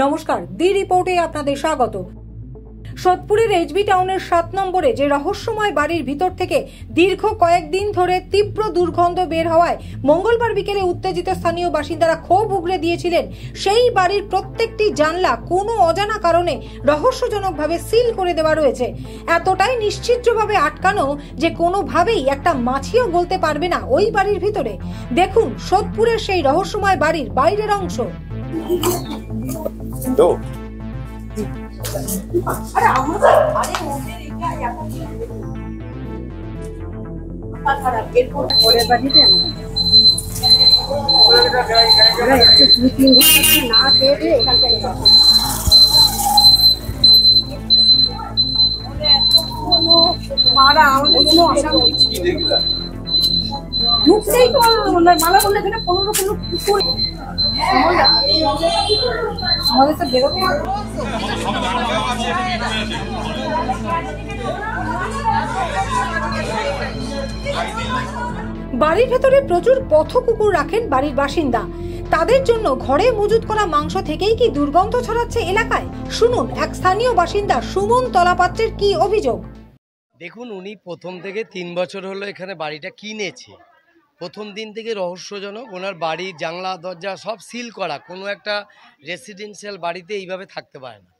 নমস্কার, দি রিপোর্টে আপনাদের স্বাগত। সোদপুরের এইচবি টাউনের 7 নম্বরে যে রহস্যময় বাড়ির ভিতর থেকে দীর্ঘ কয়েকদিন ধরে তীব্র দুর্গন্ধ বের হওয়ায় মঙ্গলবার বিকেলে উত্তেজিত স্থানীয় বাসিন্দারা ক্ষোভ উগরে দিয়েছিলেন, সেই বাড়ির প্রত্যেকটি জানলা কোনো অজানা কারণে রহস্যজনকভাবে সিল করে দেওয়া রয়েছে। এতটাই নিশ্চিদ্রভাবে আটকানো যে কোনোভাবেই একটা মাছিও গলতে পারবে না ওই বাড়ির ভিতরে। দেখুন সোদপুরের সেই রহস্যময় বাড়ির বাইরের অংশ। ঢুকতেই তো মালা বললে এখানে 15 কুকুর আমাদের তো বেরোতে বাড়ির ভেতরে প্রচুর পথ কুকুর রাখেন বাড়ির বাসিন্দা। তাদের জন্য ঘরে মজুত করা মাংস থেকেই কি দুর্গন্ধ ছড়াচ্ছে এলাকায়? শুনুন এক স্থানীয় বাসিন্দা সুমন তলাপাত্রের কি অভিযোগ। দেখুন, উনি প্রথম থেকে 3 বছর হলো এখানে বাড়িটা কিনেছে। প্রথম দিন থেকে রহস্যজনক, ওনার বাড়ির জানলা দরজা সব সিল করা। কোনো একটা রেসিডেন্সিয়াল বাড়িতে এইভাবে থাকতে পারে না,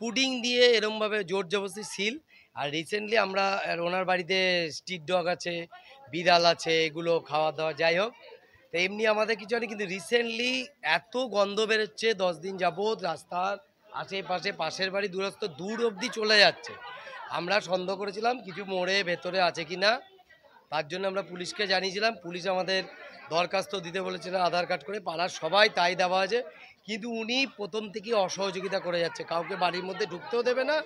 পুডিং দিয়ে এরমভাবে জোর জবরদস্তি সিল। আর রিসেন্টলি আমরা ওনার বাড়িতে স্ট্রিট ডগ আছে, বিড়াল আছে, এগুলো খাওয়া দাওয়া যাই হোক, তো এমনি আমাদের কিছু নেই। কিন্তু রিসেন্টলি এত গন্ধ বেরোচ্ছে 10 দিন যাবৎ, রাস্তার আশেপাশে পাশের বাড়ি দূরত্ব দূর অবধি চলে যাচ্ছে। আমরা সন্দেহ করেছিলাম কিছু মোড়ে ভেতরে আছে কি না, তার জন্য আমরা পুলিশকে জানিয়েছিলাম। পুলিশ আমাদের দরখাস্ত দিতে বলেছিল আধার কার্ড করে, পাড়ার সবাই তাই দেওয়া আছে। কিন্তু উনি প্রথম থেকে অসহযোগিতা করে যাচ্ছে, কাউকে বাড়ির মধ্যে ঢুকতেও দেবে না।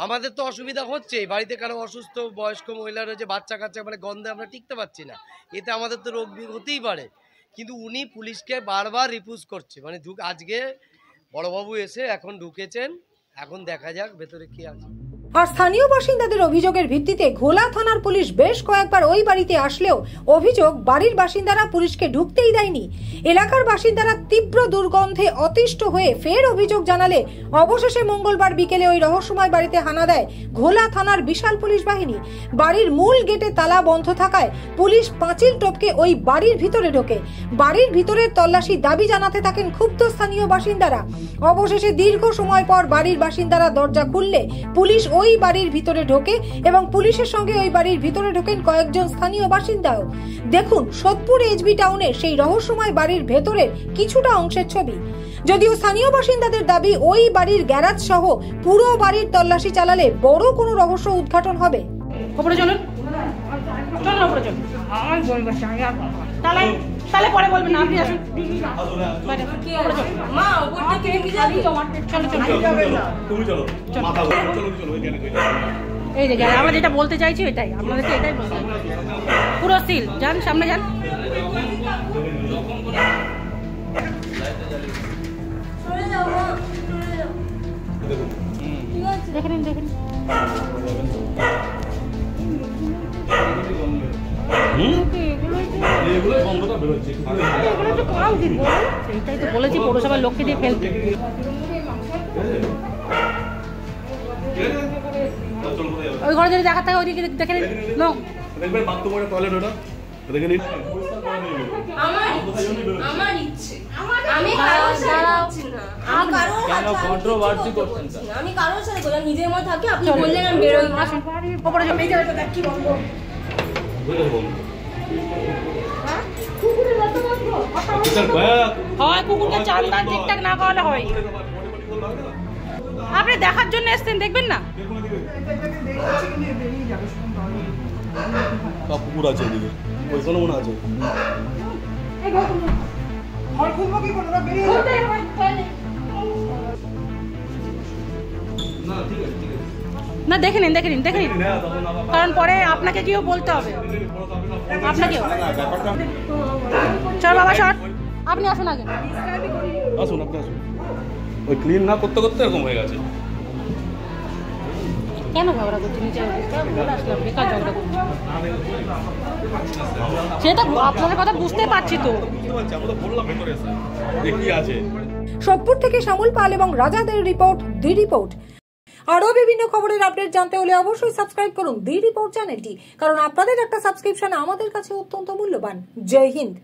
আমাদের তো অসুবিধা হচ্ছে, বাড়িতে কারো অসুস্থ বয়স্ক মহিলা রয়েছে, বাচ্চা কাচ্চা, মানে গন্ধে আমরা টিকতে পারছি না, এতে আমাদের তো রোগ হতেই পারে। কিন্তু উনি পুলিশকে বারবার রিফিউজ করছে। মানে আজকে বড়বাবু এসে এখন ঢুকেছেন, এখন দেখা যাক ভেতরে কি আছে। আর স্থানীয় বাসিন্দাদের অভিযোগের ভিত্তিতে ঘোলা থানার পুলিশ বেশ কয়েকবার ওই বাড়িতে আসলেও অভিযোগ বাড়ির বাসিন্দারা পুলিশকে ঢুকতেই দেয়নি। এলাকার বাসিন্দারা তীব্র দুর্গন্ধে অতিষ্ঠ হয়ে ফের অভিযোগ জানালে অবশেষে মঙ্গলবার বিকেলে ওই রহস্যময় বাড়িতে হানা দেয় ঘোলা থানার বিশাল পুলিশ বাহিনী। বাড়ির মূল গেটে তালা বন্ধ থাকায় পুলিশ পাঁচিল টপকে ওই বাড়ির ভিতরে ঢোকে। বাড়ির ভিতরের তল্লাশি দাবি জানাতে থাকেন ক্ষুব্ধ স্থানীয় বাসিন্দারা। অবশেষে দীর্ঘ সময় পর বাড়ির বাসিন্দারা দরজা খুললে পুলিশ ওই বাড়ির ভিতরে ঢোকে এবং পুলিশের সঙ্গে ওই বাড়ির ভিতরে ঢোকেন কয়েকজন স্থানীয় বাসিন্দাও। দেখুন সোদপুর এইচবি টাউনের সেই রহস্যময় বাড়ির ভেতরের কিছুটা অংশের ছবি। যদিও স্থানীয় বাসিন্দাদের দাবি ওই বাড়ির গ্যারাজ সহ পুরো বাড়ির তল্লাশি চালালে বড় কোনো রহস্য উদ্ঘাটন হবে। উপরে চলুন, চলুন উপরে চলুন। আমার বলবো তাহলে পরে বলবেন না, আপনি আসুন। মা উপর থেকে কি যাবি? চলো তুমি চলো, মাথা চলো চলো। এই যে আমরা যেটা বলতে চাইছি এটাই, আপনাদেরকে এটাই বলতে পুরো সিল। যান সামনে যান। দেখে নিন দেখে নিন। এইটাই তো বলেছি পৌরসভার লোককে দিয়ে ফেলতে। ওই ঘরে যদি দেখার থাকে ওইদিকে দেখে নিন। আমি কারোর সাথে নিজের মতো থাকি, আপনি বললেন আমি বেরোই না। কি বলবো? হয় কুকুরকে চান্দা ঠিকঠাক না খাওয়ালে হয়। আপনি দেখার জন্য এসছেন, দেখবেন না? কুকুর আছে এদিকে, ওই কোনো মনে আছে। না দেখে নিন দেখে নিন দেখে নিন, কারণ পরে আপনাকে কেউ বলতে হবে। আপনাকেও চল বাবা সর, আপনি আসুন আগে। আসুন আপনি আসুন। ওই ক্লিন না করতে করতে এরকম হয়ে গেছে। কেন ঝগড়া করছি নিচে বলে আসলাম বেকার ঝগড়া করছি সেটা আপনাদের কথা বুঝতে পারছি তো। সোদপুর থেকে শ্যামল পাল এবং রাজাদের রিপোর্ট, দি রিপোর্ট। আরো বিভিন্ন খবরের আপডেট জানতে হলে অবশ্যই সাবস্ক্রাইব করুন দি রিপোর্ট চ্যানেলটি, কারণ আপনাদের একটা সাবস্ক্রিপশন আমাদের কাছে অত্যন্ত মূল্যবান। জয় হিন্দ।